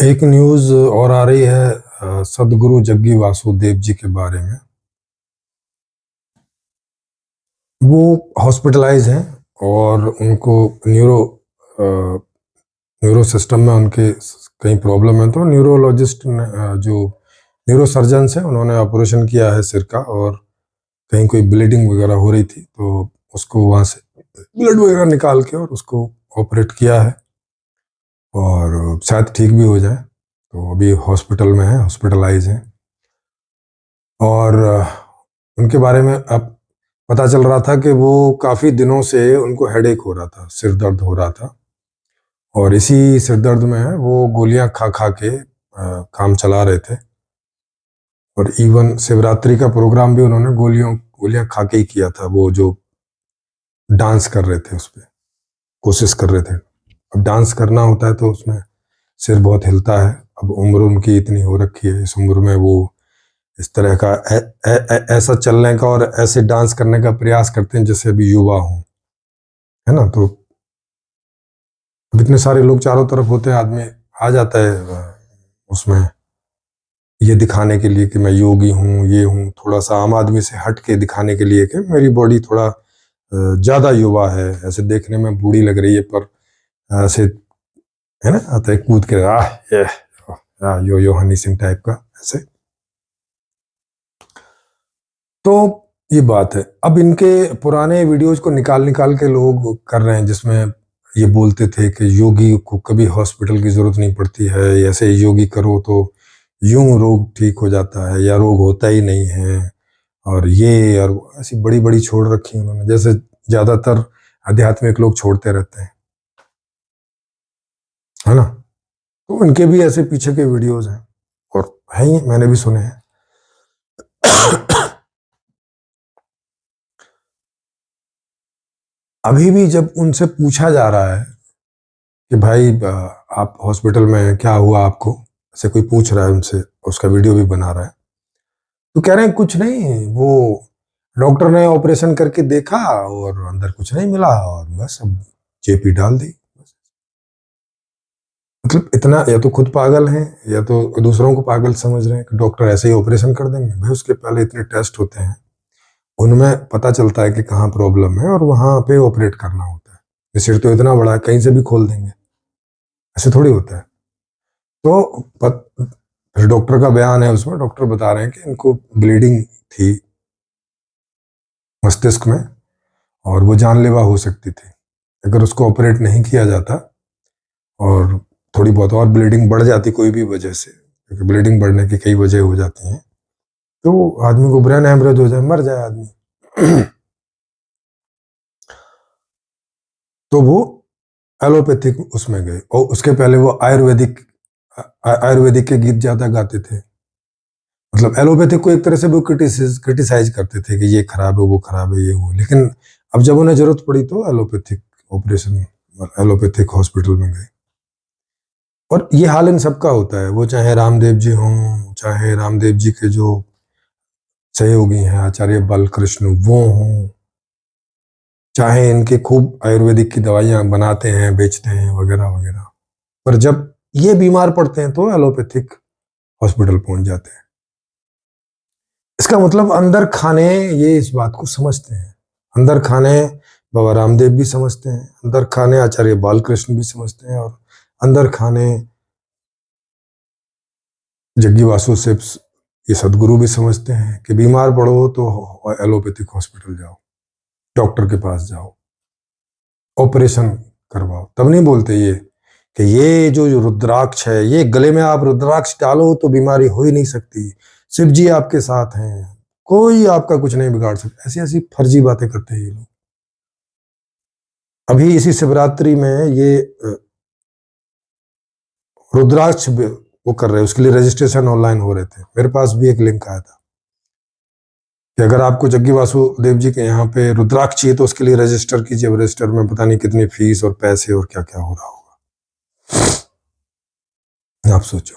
एक न्यूज़ और आ रही है सद्गुरु जग्गी वासुदेव जी के बारे में। वो हॉस्पिटलाइज हैं और उनको न्यूरो सिस्टम में उनके कई प्रॉब्लम है, तो न्यूरोलॉजिस्ट ने जो न्यूरो सर्जन्स हैं उन्होंने ऑपरेशन किया है सिर का, और कहीं कोई ब्लीडिंग वगैरह हो रही थी तो उसको वहाँ से ब्लड वगैरह निकाल के और उसको ऑपरेट किया है और शायद ठीक भी हो जाए। तो अभी हॉस्पिटल में है, हॉस्पिटलाइज हैं। और उनके बारे में अब पता चल रहा था कि वो काफ़ी दिनों से उनको हेडेक हो रहा था, सिर दर्द हो रहा था, और इसी सिर दर्द में वो गोलियां खा खा के काम चला रहे थे। और इवन शिवरात्रि का प्रोग्राम भी उन्होंने गोलियां खा के ही किया था। वो जो डांस कर रहे थे उस पर कोशिश कर रहे थे। अब डांस करना होता है तो उसमें सिर बहुत हिलता है। अब उम्र उनकी इतनी हो रखी है, इस उम्र में वो इस तरह का ऐसा चलने का और ऐसे डांस करने का प्रयास करते हैं जैसे अभी युवा हों, है ना। तो अब इतने सारे लोग चारों तरफ होते हैं, आदमी आ जाता है उसमें ये दिखाने के लिए कि मैं योगी हूँ, ये हूँ, थोड़ा सा आम आदमी से हट के दिखाने के लिए कि मेरी बॉडी थोड़ा ज़्यादा युवा है, ऐसे देखने में बूढ़ी लग रही है पर ऐसे, है ना, आता है कूद के ये यो यो हनी सिंह टाइप का ऐसे। तो ये बात है। अब इनके पुराने वीडियोज को निकाल निकाल के लोग कर रहे हैं जिसमें ये बोलते थे कि योगी को कभी हॉस्पिटल की जरूरत नहीं पड़ती है, ऐसे योगी करो तो यूं रोग ठीक हो जाता है या रोग होता ही नहीं है, और ये और ऐसी बड़ी बड़ी छोड़ रखी है उन्होंने, जैसे ज्यादातर आध्यात्मिक लोग छोड़ते रहते हैं, है ना। तो इनके भी ऐसे पीछे के वीडियोज हैं और है ही, मैंने भी सुने हैं। अभी भी जब उनसे पूछा जा रहा है कि भाई आप हॉस्पिटल में क्या हुआ आपको, ऐसे कोई पूछ रहा है उनसे, उसका वीडियो भी बना रहा है, तो कह रहे हैं कुछ नहीं, वो डॉक्टर ने ऑपरेशन करके देखा और अंदर कुछ नहीं मिला और बस अब जेपी डाल दी। मतलब इतना, या तो खुद पागल हैं या तो दूसरों को पागल समझ रहे हैं कि डॉक्टर ऐसे ही ऑपरेशन कर देंगे। भाई उसके पहले इतने टेस्ट होते हैं, उनमें पता चलता है कि कहाँ प्रॉब्लम है और वहां पे ऑपरेट करना होता है। ये सिर तो इतना बड़ा है, कहीं से भी खोल देंगे, ऐसे थोड़ी होता है। तो फिर डॉक्टर का बयान है, उसमें डॉक्टर बता रहे हैं कि इनको ब्लीडिंग थी मस्तिष्क में और वो जानलेवा हो सकती थी अगर उसको ऑपरेट नहीं किया जाता, और थोड़ी बहुत और ब्लीडिंग बढ़ जाती कोई भी वजह से, क्योंकि ब्लीडिंग बढ़ने की कई वजह हो जाती हैं, तो आदमी को ब्रेन हेमरेज हो जाए, मर जाए आदमी। तो वो एलोपैथिक उसमें गए, और उसके पहले वो आयुर्वेदिक के गीत ज्यादा गाते थे। मतलब एलोपैथिक को एक तरह से वो क्रिटिसाइज करते थे कि ये खराब है, वो खराब है, ये वो। लेकिन अब जब उन्हें जरूरत पड़ी तो एलोपैथिक ऑपरेशन, एलोपैथिक हॉस्पिटल में गए। और ये हाल इन सबका होता है, वो चाहे रामदेव जी हों, चाहे रामदेव जी के जो सहयोगी हैं आचार्य बालकृष्ण वो हों, चाहे इनके खूब आयुर्वेदिक की दवाइयां बनाते हैं, बेचते हैं वगैरह वगैरह, पर जब ये बीमार पड़ते हैं तो एलोपैथिक हॉस्पिटल पहुंच जाते हैं। इसका मतलब अंदर खाने ये इस बात को समझते हैं, अंदर खाने बाबा रामदेव भी समझते हैं, अंदर खाने आचार्य बालकृष्ण भी समझते हैं, और अंदर खाने जग्गी वासु से ये सदगुरु भी समझते हैं कि बीमार पड़ो तो एलोपैथिक हॉस्पिटल जाओ, डॉक्टर के पास जाओ, ऑपरेशन करवाओ। तब नहीं बोलते ये कि ये जो रुद्राक्ष है, ये गले में आप रुद्राक्ष डालो तो बीमारी हो ही नहीं सकती, शिव जी आपके साथ हैं, कोई आपका कुछ नहीं बिगाड़ सकता। ऐसी ऐसी फर्जी बातें करते हैं ये लोग। अभी इसी शिवरात्रि में ये रुद्राक्ष वो कर रहे हैं, उसके लिए रजिस्ट्रेशन ऑनलाइन हो रहे थे। मेरे पास भी एक लिंक आया था कि अगर आपको जग्गी वासुदेव जी के यहाँ पे रुद्राक्ष चाहिए तो उसके लिए रजिस्टर कीजिए। रजिस्टर में पता नहीं कितनी फीस और पैसे और क्या क्या हो रहा होगा। आप सोचो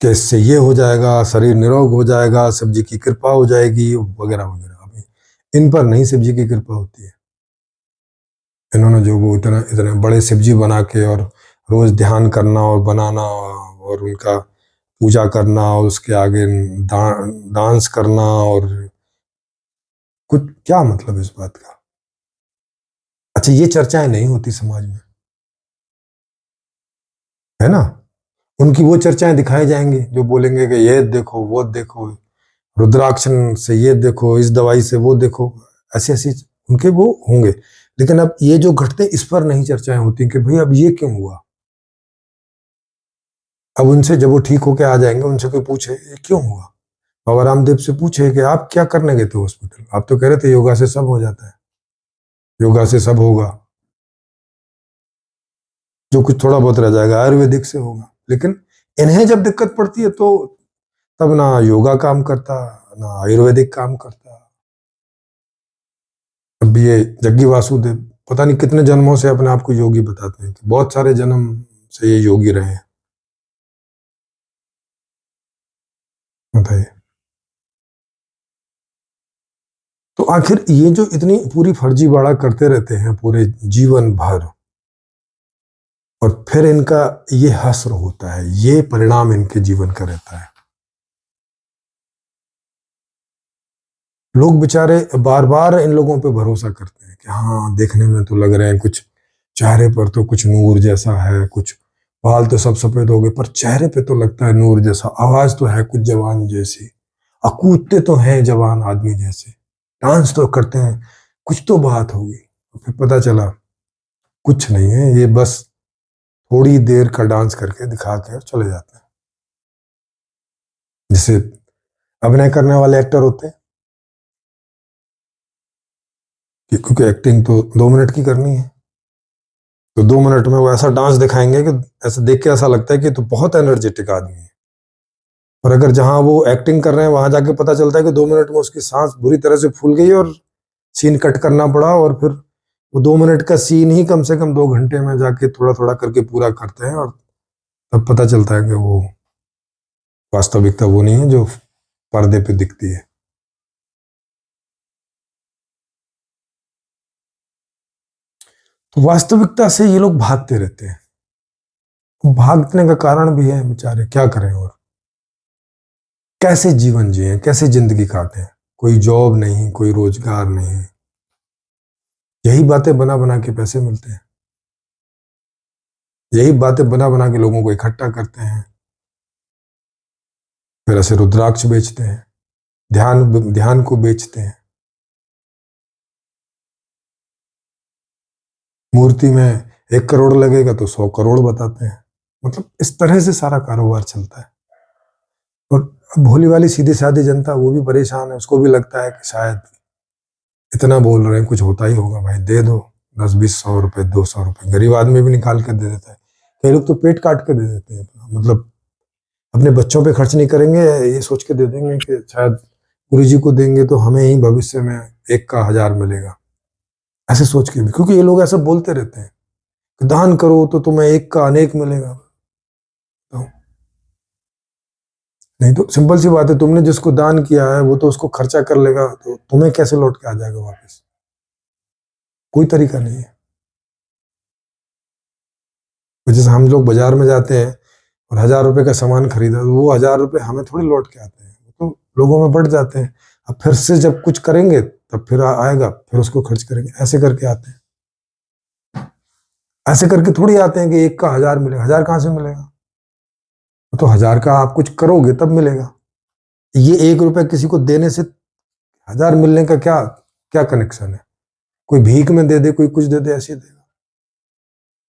कि इससे ये हो जाएगा, शरीर निरोग हो जाएगा, शिव जी की कृपा हो जाएगी वगैरह वगैरह। अभी इन पर नहीं शिव जी की कृपा होती है। इन्होंने जो वो इतने बड़े शिव जी बना के और रोज ध्यान करना और बनाना और उनका पूजा करना और उसके आगे डांस करना, और कुछ क्या मतलब इस बात का? अच्छा, ये चर्चाएं नहीं होती समाज में, है ना? उनकी वो चर्चाएं दिखाई जाएंगी जो बोलेंगे कि ये देखो, वो देखो, रुद्राक्ष से ये देखो, इस दवाई से वो देखो, ऐसी ऐसी उनके वो होंगे। लेकिन अब ये जो घटते, इस पर नहीं चर्चाएं होती कि भाई अब ये क्यों हुआ। अब उनसे जब वो ठीक होके आ जाएंगे, उनसे कोई पूछे ये क्यों हुआ, बाबा रामदेव से पूछे कि आप क्या करने गए थे हॉस्पिटल, आप तो कह रहे थे योगा से सब हो जाता है, योगा से सब होगा, जो कुछ थोड़ा बहुत रह जाएगा आयुर्वेदिक से होगा। लेकिन इन्हें जब दिक्कत पड़ती है तो तब ना योगा काम करता, ना आयुर्वेदिक काम करता। अब ये जग्गी वासुदेव पता नहीं कितने जन्मों से अपने आप को योगी बताते हैं, कि बहुत सारे जन्म से ये योगी रहे हैं। बताइए, तो आखिर ये जो इतनी पूरी फर्जीवाड़ा करते रहते हैं पूरे जीवन भर, और फिर इनका ये हश्र होता है, ये परिणाम इनके जीवन का रहता है। लोग बेचारे बार बार इन लोगों पे भरोसा करते हैं कि हाँ देखने में तो लग रहे हैं कुछ, चेहरे पर तो कुछ नूर जैसा है, कुछ बाल तो सब सफेद हो गए पर चेहरे पे तो लगता है नूर जैसा, आवाज तो है कुछ जवान जैसी, कूदते तो हैं जवान आदमी जैसे, डांस तो करते हैं, कुछ तो बात होगी। फिर पता चला कुछ नहीं है, ये बस थोड़ी देर का डांस करके दिखा के और चले जाते हैं। जैसे अभिनय करने वाले एक्टर होते हैं, क्योंकि एक्टिंग तो 2 मिनट की करनी है, तो 2 मिनट में वो ऐसा डांस दिखाएंगे कि ऐसा देख के ऐसा लगता है कि तो बहुत एनर्जेटिक आदमी है। और अगर जहां वो एक्टिंग कर रहे हैं वहां जाके पता चलता है कि 2 मिनट में उसकी सांस बुरी तरह से फूल गई और सीन कट करना पड़ा, और फिर वो 2 मिनट का सीन ही कम से कम 2 घंटे में जाके थोड़ा थोड़ा करके पूरा करते हैं, और तब पता चलता है कि वो वास्तविकता वो नहीं है जो पर्दे पे दिखती है। तो वास्तविकता से ये लोग भागते रहते हैं। भागने का कारण भी है, बेचारे क्या करें, और कैसे जीवन जिए, कैसे जिंदगी काटें, कोई जॉब नहीं, कोई रोजगार नहीं, यही बातें बना बना के पैसे मिलते हैं, यही बातें बना बना के लोगों को इकट्ठा करते हैं, फिर ऐसे रुद्राक्ष बेचते हैं, ध्यान ध्यान को बेचते हैं, मूर्ति में 1 करोड़ लगेगा तो 100 करोड़ बताते हैं। मतलब इस तरह से सारा कारोबार चलता है। और भोली वाली सीधी सादी जनता वो भी परेशान है, उसको भी लगता है कि शायद इतना बोल रहे हैं कुछ होता ही होगा, भाई दे दो 10 20 100 रुपए 200 रुपए, गरीब आदमी भी निकाल के दे देता है। कई लोग तो पेट काट के दे देते हैं अपना, मतलब अपने बच्चों पे खर्च नहीं करेंगे, ये सोच के दे देंगे कि शायद गुरु जी को देंगे तो हमें ही भविष्य में 1 का 1000 मिलेगा, ऐसे सोच के भी, क्योंकि ये लोग ऐसा बोलते रहते हैं कि दान करो तो तुम्हें 1 का अनेक मिलेगा। तो नहीं तो सिंपल सी बात है, तुमने जिसको दान किया है वो तो उसको खर्चा कर लेगा, तो तुम्हें कैसे लौट के आ जाएगा वापस? कोई तरीका नहीं है। तो जैसे हम लोग बाजार में जाते हैं और 1000 रुपए का सामान खरीदा, तो वो 1000 रुपए हमें थोड़ी लौट के आते हैं, वो तो लोगों में बढ़ जाते हैं। अब फिर से जब कुछ करेंगे तब फिर आएगा, फिर उसको खर्च करेंगे, ऐसे करके आते हैं। ऐसे करके थोड़ी आते हैं कि 1 का 1000 मिलेगा, 1000 कहाँ से मिलेगा? तो 1000 का आप कुछ करोगे तब मिलेगा। ये 1 रुपए किसी को देने से 1000 मिलने का क्या क्या कनेक्शन है? कोई भीख में दे दे, कोई कुछ दे दे, ऐसे देगा।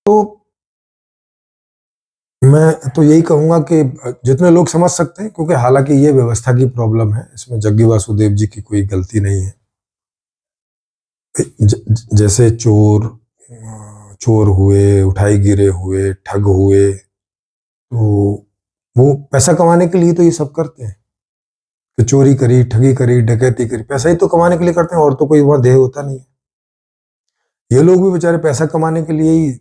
तो मैं तो यही कहूंगा कि जितने लोग समझ सकते हैं, क्योंकि हालांकि ये व्यवस्था की प्रॉब्लम है, इसमें जग्गी वासुदेव जी की कोई गलती नहीं है। जैसे चोर हुए, उठाई गिरे हुए, ठग हुए, तो वो पैसा कमाने के लिए तो ये सब करते हैं, कि चोरी करी, ठगी करी, डकैती करी, पैसा ही तो कमाने के लिए करते हैं, और तो कोई वहां ध्येय होता नहीं है। ये लोग भी बेचारे पैसा कमाने के लिए ही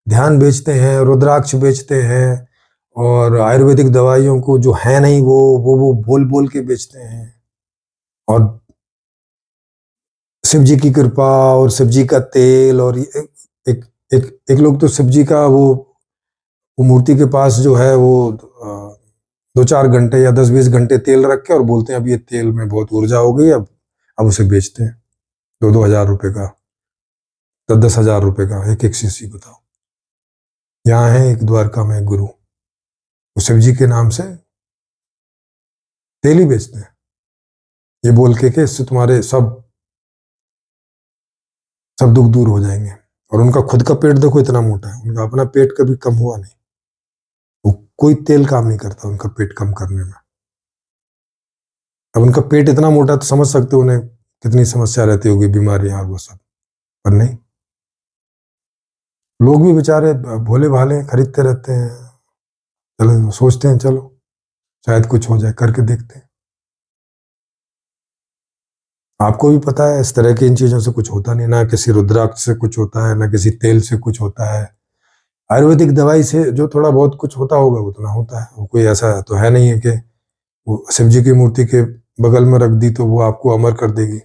ध्यान बेचते हैं, रुद्राक्ष बेचते हैं, और आयुर्वेदिक दवाइयों को जो है नहीं वो बोल बोल के बेचते हैं। और शिव जी की कृपा और शिव जी का तेल, और एक एक एक लोग तो शिव जी का वो वो मूर्ति के पास जो है वो 2-4 घंटे या 10-20 घंटे तेल रख के और बोलते हैं अब ये तेल में बहुत ऊर्जा हो गई, अब उसे बेचते हैं 2-2 हज़ार रुपए का, 10-10 हज़ार रुपए का एक एक शीशी। बताओ, यहाँ है एक द्वारका में एक गुरु, वो शिव जी के नाम से तेल ही बेचते हैं, ये बोल के इससे तुम्हारे सब सब दुख दूर हो जाएंगे। और उनका खुद का पेट देखो इतना मोटा है, उनका अपना पेट कभी कम हुआ नहीं, वो कोई तेल काम नहीं करता उनका पेट कम करने में। अब उनका पेट इतना मोटा तो समझ सकते हो उन्हें कितनी समस्या रहती होगी, बीमारियां और वो सब। पर नहीं, लोग भी बेचारे भोले भाले खरीदते रहते हैं, चलो सोचते हैं चलो शायद कुछ हो जाए, करके देखते हैं। आपको भी पता है इस तरह की इन चीजों से कुछ होता नहीं, ना किसी रुद्राक्ष से कुछ होता है, ना किसी तेल से कुछ होता है। आयुर्वेदिक दवाई से जो थोड़ा बहुत कुछ होता होगा उतना होता है, वो कोई ऐसा तो है नहीं है कि वो शिव जी की मूर्ति के बगल में रख दी तो वो आपको अमर कर देगी,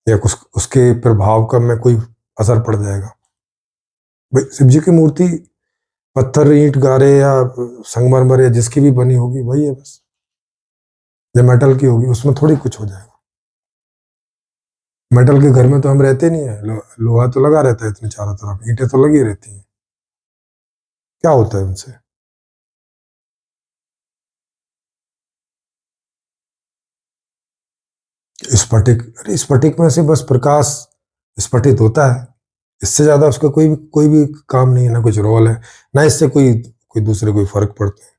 या कुछ उसके प्रभाव का में कोई असर पड़ जाएगा। भाई शिव जी की मूर्ति पत्थर ईंट गारे या संगमरमर या जिसकी भी बनी होगी वही है बस, या मेटल की होगी, उसमें थोड़ी कुछ हो जाएगा। मेटल के घर में तो हम रहते नहीं है, लोहा तो लगा रहता है इतने चारों तरफ, ईंटें तो लगी रहती हैं, क्या होता है उनसे? स्फटिक, अरे स्फटिक में से बस प्रकाश स्फटित होता है, इससे ज्यादा उसका कोई भी काम नहीं है, ना कुछ रोल है, ना इससे कोई कोई दूसरे कोई फर्क पड़ता है।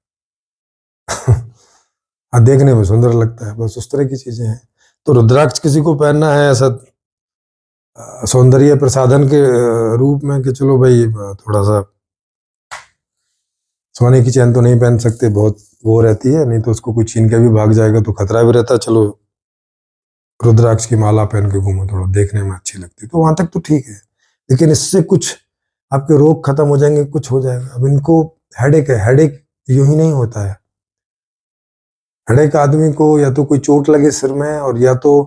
हाँ, देखने में सुंदर लगता है, बस उस तरह की चीजें हैं। तो रुद्राक्ष किसी को पहनना है ऐसा सौंदर्य प्रसाधन के रूप में कि चलो भाई थोड़ा सा सोने की चैन तो नहीं पहन सकते, बहुत वो रहती है, नहीं तो उसको कोई छीन के भी भाग जाएगा तो खतरा भी रहता है। चलो रुद्राक्ष की माला पहन के घूमो, थोड़ा देखने में अच्छी लगती है, तो वहां तक तो ठीक है। लेकिन इससे कुछ आपके रोग खत्म हो जाएंगे, कुछ हो जाएगा। अब इनको हेडेक है, हेडेक यूं ही नहीं होता है। हेडेक आदमी को या तो कोई चोट लगे सिर में, और या तो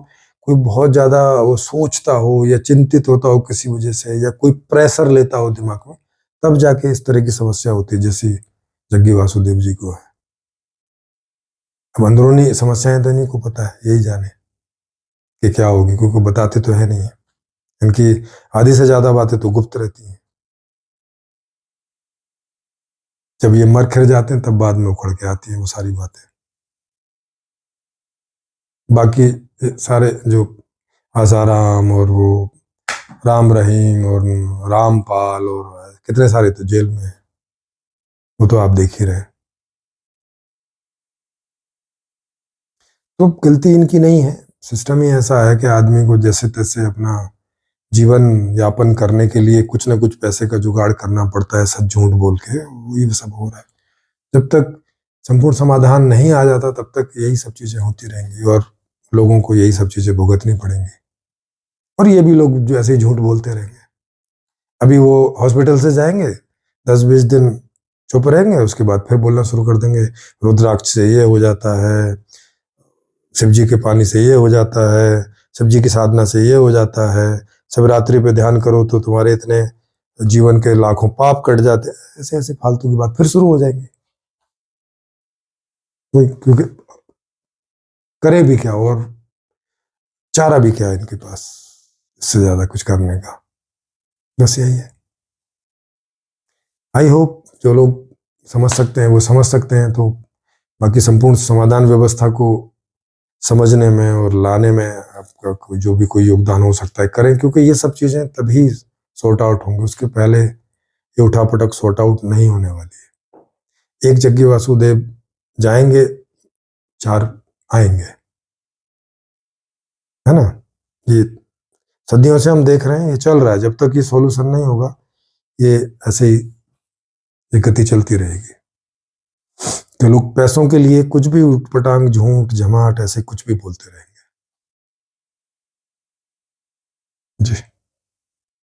कोई बहुत ज्यादा वो सोचता हो या चिंतित होता हो किसी वजह से, या कोई प्रेशर लेता हो दिमाग में, तब जाके इस तरह की समस्या होती है, जैसी जग्गी वासुदेव जी को है। अब अंदरूनी समस्याएं तो इन्हीं को पता है, यही जाने कि क्या होगी, क्योंकि बताते तो है नहीं है। इनकी आधी से ज्यादा बातें तो गुप्त रहती हैं, जब ये मर खिर जाते हैं तब बाद में उखड़ के आती है वो सारी बातें। बाकी सारे जो आसाराम और वो राम रहीम और रामपाल और कितने सारे तो जेल में हैं, वो तो आप देख ही रहे हैं। तो गलती इनकी नहीं है, सिस्टम ही ऐसा है कि आदमी को जैसे तैसे अपना जीवन यापन करने के लिए कुछ ना कुछ पैसे का जुगाड़ करना पड़ता है, सच झूठ बोल के, वही सब हो रहा है। जब तक संपूर्ण समाधान नहीं आ जाता तब तक यही सब चीजें होती रहेंगी, और लोगों को यही सब चीजें भुगतनी पड़ेंगी, और ये भी लोग जो ऐसे ही झूठ बोलते रहेंगे। अभी वो हॉस्पिटल से जाएंगे, 10-20 दिन चुप रहेंगे, उसके बाद फिर बोलना शुरू कर देंगे, रुद्राक्ष से ये हो जाता है, शिव जी के पानी से ये हो जाता है, शिव जी की साधना से ये हो जाता है, शिवरात्रि पे ध्यान करो तो तुम्हारे इतने जीवन के लाखों पाप कट जाते हैं। ऐसे ऐसे फालतू की बात फिर शुरू हो जाएंगी, क्योंकि करे भी क्या, और चारा भी क्या है इनके पास इससे ज्यादा कुछ करने का, बस यही है। आई होप जो लोग समझ सकते हैं वो समझ सकते हैं, तो बाकी संपूर्ण समाधान व्यवस्था को समझने में और लाने में आपका जो भी कोई योगदान हो सकता है करें, क्योंकि ये सब चीजें तभी सॉर्ट आउट होंगी, उसके पहले ये उठापटक सॉर्ट आउट नहीं होने वाली है। एक जग्गी वासुदेव जाएंगे, 4 आएंगे, है ना? ये सदियों से हम देख रहे हैं, ये चल रहा है, जब तक ये सॉल्यूशन नहीं होगा ये ऐसे ही ये गति चलती रहेगी। तो लोग पैसों के लिए कुछ भी उटपटांग झूठ झमाट ऐसे कुछ भी बोलते रहेंगे। जी।